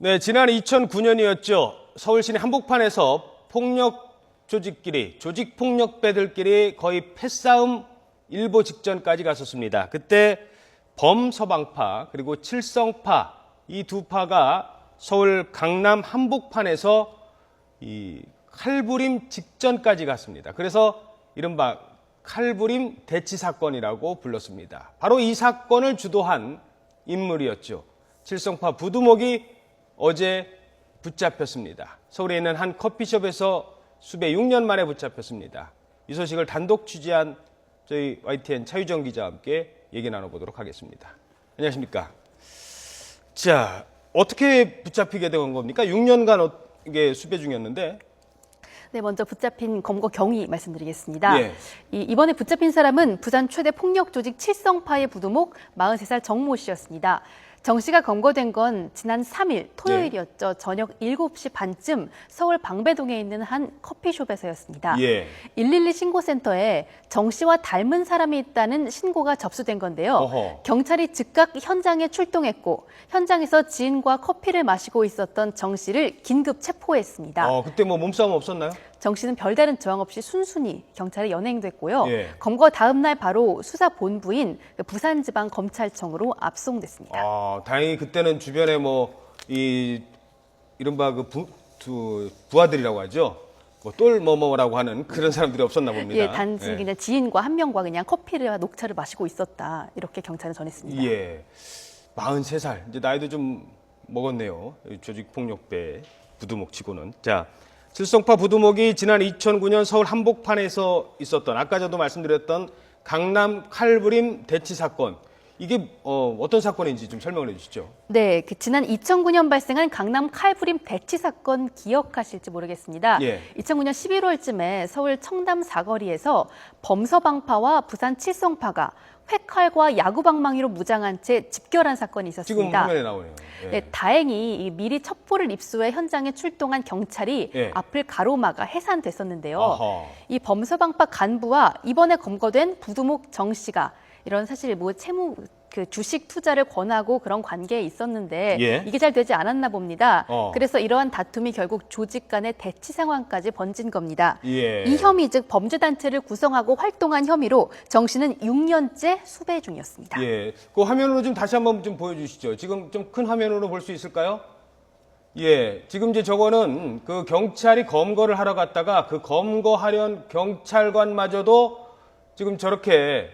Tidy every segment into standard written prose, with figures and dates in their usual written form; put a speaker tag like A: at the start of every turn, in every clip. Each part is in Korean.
A: 네, 지난 2009년이었죠. 서울 시내 한복판에서 폭력 조직끼리, 조직폭력배들끼리 거의 패싸움 일보 직전까지 갔었습니다. 그때 범서방파 그리고 칠성파 이 두 파가 서울 강남 한복판에서 이 칼부림 직전까지 갔습니다. 그래서 이른바 칼부림 대치 사건이라고 불렀습니다. 바로 이 사건을 주도한 인물이었죠. 칠성파 부두목이 어제 붙잡혔습니다. 서울에 있는 한 커피숍에서 수배 6년 만에 붙잡혔습니다. 이 소식을 단독 취재한 저희 YTN 차유정 기자와 함께 얘기 나눠보도록 하겠습니다. 안녕하십니까? 자, 어떻게 붙잡히게 된 겁니까? 6년간 이게 수배 중이었는데.
B: 네, 먼저 붙잡힌 검거 경위 말씀드리겠습니다.
A: 예.
B: 이번에 붙잡힌 사람은 부산 최대 폭력 조직 칠성파의 부두목 43살 정모 씨였습니다. 정 씨가 검거된 건 지난 3일 토요일이었죠. 저녁 7시 반쯤 서울 방배동에 있는 한 커피숍에서였습니다.
A: 예.
B: 112 신고센터에 정 씨와 닮은 사람이 있다는 신고가 접수된 건데요.
A: 어허.
B: 경찰이 즉각 현장에 출동했고 현장에서 지인과 커피를 마시고 있었던 정 씨를 긴급 체포했습니다.
A: 그때 뭐 몸싸움 없었나요?
B: 정 씨는 별다른 저항 없이 순순히 경찰에 연행됐고요.
A: 예.
B: 검거 다음 날 바로 수사본부인 부산지방검찰청으로 압송됐습니다.
A: 다행히 그때는 주변에 이른바 부하들이라고 하죠. 똘뭐뭐라고 하는 그런 사람들이 없었나 봅니다.
B: 예, 단지 그냥 지인과 한 명과 그냥 커피와 녹차를 마시고 있었다. 이렇게 경찰은 전했습니다.
A: 예. 43살. 이제 나이도 좀 먹었네요. 조직폭력배 부두목 치고는. 자, 칠성파 부두목이 지난 2009년 서울 한복판에서 있었던 아까 저도 말씀드렸던 강남 칼부림 대치 사건. 이게 어떤 사건인지 좀 설명을 해주시죠.
B: 네, 지난 2009년 발생한 강남 칼부림 대치 사건 기억하실지 모르겠습니다.
A: 예.
B: 2009년 11월쯤에 서울 청담 사거리에서 범서방파와 부산 칠성파가 회칼과 야구방망이로 무장한 채 집결한 사건이 있었습니다.
A: 지금 화면에 나오네요. 예.
B: 네, 다행히 미리 첩보를 입수해 현장에 출동한 경찰이
A: 예.
B: 앞을 가로막아 해산됐었는데요.
A: 아하.
B: 이 범서방파 간부와 이번에 검거된 부두목 정 씨가 이런 사실 채무 주식 투자를 권하고 그런 관계에 있었는데
A: 예.
B: 이게 잘 되지 않았나 봅니다.
A: 그래서
B: 이러한 다툼이 결국 조직 간의 대치 상황까지 번진 겁니다.
A: 예.
B: 이 혐의 즉 범죄단체를 구성하고 활동한 혐의로 정 씨는 6년째 수배 중이었습니다.
A: 예. 그 화면으로 좀 다시 한번 좀 보여주시죠. 지금 좀 큰 화면으로 볼 수 있을까요? 예. 지금 이제 저거는 그 경찰이 검거를 하러 갔다가 그 검거하려는 경찰관마저도 지금 저렇게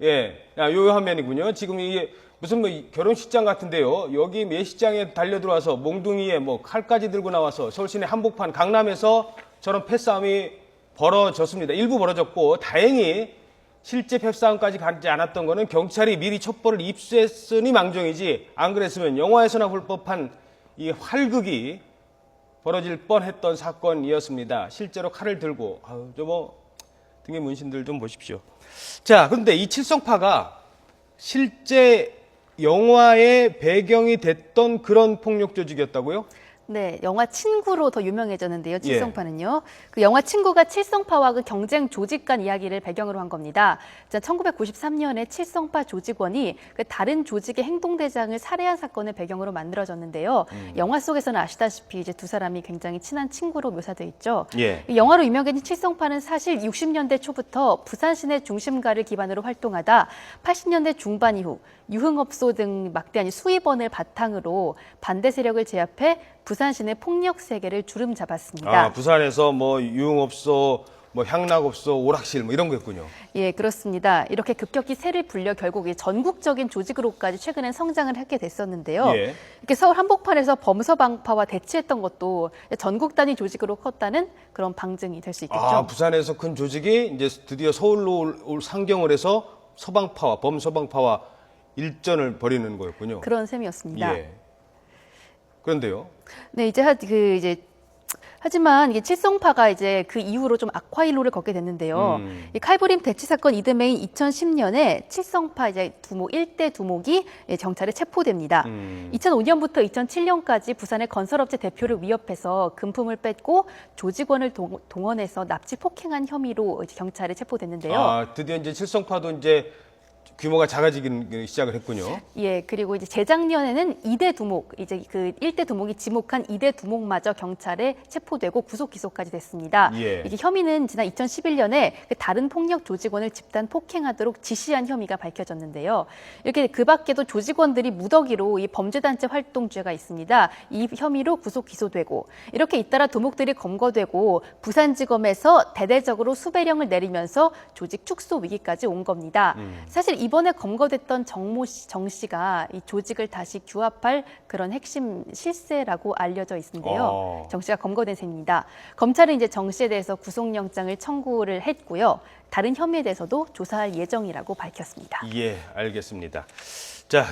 A: 요 화면이군요. 지금 이게 무슨 결혼식장 같은데요. 여기 예식장에 달려들어와서 몽둥이에 칼까지 들고 나와서 서울 시내 한복판 강남에서 저런 패싸움이 벌어졌습니다. 일부 벌어졌고 다행히 실제 패싸움까지 가지 않았던 거는 경찰이 미리 첩보를 입수했으니 망정이지 안 그랬으면 영화에서나 볼 법한 이 활극이 벌어질 뻔했던 사건이었습니다. 실제로 칼을 들고 등의 문신들 좀 보십시오. 자, 그런데 이 칠성파가 실제 영화의 배경이 됐던 그런 폭력 조직이었다고요?
B: 네, 영화 친구로 더 유명해졌는데요. 칠성파는요. 그 영화 친구가 칠성파와 그 경쟁 조직 간 이야기를 배경으로 한 겁니다. 1993년에 칠성파 조직원이 그 다른 조직의 행동대장을 살해한 사건을 배경으로 만들어졌는데요. 영화 속에서는 아시다시피 이제 두 사람이 굉장히 친한 친구로 묘사돼 있죠.
A: 예.
B: 이 영화로 유명해진 칠성파는 사실 60년대 초부터 부산 시내 중심가를 기반으로 활동하다 80년대 중반 이후 유흥업소 등 막대한 수입원을 바탕으로 반대 세력을 제압해 부산 시내 폭력 세계를 주름 잡았습니다.
A: 부산에서 유흥업소, 향락업소, 오락실 이런 거였군요.
B: 예, 그렇습니다. 이렇게 급격히 세를 불려 결국 전국적인 조직으로까지 최근엔 성장을 하게 됐었는데요.
A: 예.
B: 이렇게 서울 한복판에서 범서방파와 대치했던 것도 전국 단위 조직으로 컸다는 그런 방증이 될 수 있겠죠.
A: 부산에서 큰 조직이 이제 드디어 서울로 올 상경을 해서 서방파와 범서방파와 일전을 벌이는 거였군요.
B: 그런 셈이었습니다.
A: 예. 그런데요.
B: 네, 하지만 이게 칠성파가 이제 그 이후로 좀 악화일로를 걷게 됐는데요. 이 칼부림 대치 사건 이듬해인 2010년에 칠성파 두목 1대 두목이 경찰에 체포됩니다. 2005년부터 2007년까지 부산의 건설업체 대표를 위협해서 금품을 뺏고 조직원을 동원해서 납치 폭행한 혐의로 경찰에 체포됐는데요.
A: 드디어 이제 칠성파도 이제 규모가 작아지기 시작을 했군요.
B: 예, 그리고 이제 재작년에는 2대 두목, 이제 그 1대 두목이 지목한 2대 두목마저 경찰에 체포되고 구속 기소까지 됐습니다.
A: 예.
B: 이게 혐의는 지난 2011년에 다른 폭력 조직원을 집단 폭행하도록 지시한 혐의가 밝혀졌는데요. 이렇게 그 밖에도 조직원들이 무더기로 이 범죄단체 활동죄가 있습니다. 이 혐의로 구속 기소되고 이렇게 잇따라 두목들이 검거되고 부산지검에서 대대적으로 수배령을 내리면서 조직 축소 위기까지 온 겁니다. 사실 이번에 검거됐던 정 씨가 이 조직을 다시 규합할 그런 핵심 실세라고 알려져 있는데요. 정 씨가 검거된 셈입니다. 검찰은 이제 정 씨에 대해서 구속영장을 청구를 했고요. 다른 혐의에 대해서도 조사할 예정이라고 밝혔습니다.
A: 예, 알겠습니다. 자,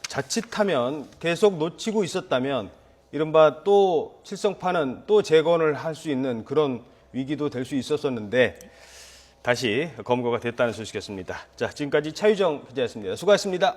A: 자칫하면 계속 놓치고 있었다면 이른바 또 칠성파는 또 재건을 할 수 있는 그런 위기도 될 수 있었었는데 다시 검거가 됐다는 소식이었습니다. 자, 지금까지 차유정 기자였습니다. 수고하셨습니다.